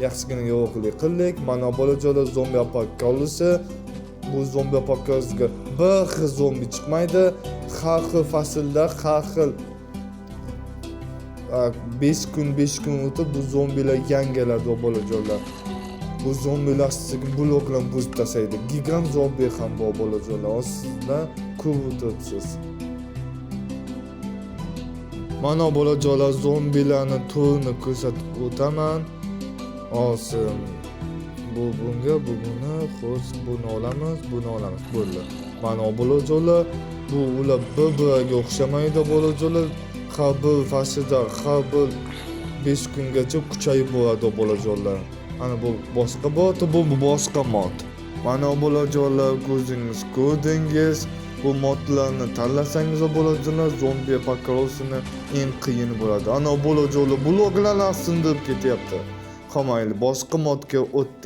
yaxshigina yo'qlik qildik. Mana bolajonlar zombi apokalipsi. Bu zombi apokalipsiga bir xil zombi chiqmaydi. Har xil faslda, har xil 5 kun o'tib bu zombilar yangilanadi bolajonlar. Bu zombilar sizga bloklarni buzib tashlaydi. Gigant zombi ham bor bolajonlar. Sizda ko'rib o'tiribsiz. Mana bolajonlar zombilarni turini ko'rsatib o'taman. Osim. Bunga buni xo'sh buni olamiz. Bo'ldi. Mana bolajonlar bu ular bir-biriga o'xshamaydi bolajonlar. Har bir faslda, har bir 5 kungacha kuchayib boradi bolajonlar. Ana bu boshqa bot, bu boshqa mod. Mana bolajonlar ko'zingiz ko'rdingiz. Bu modlarni tanlasangiz bolajonlar zombi apokalipsini eng qiyin bo'ladi. Ana bolajonlar bloklarni sindirib ketyapti. Qamayli boshqa modga o'tdik.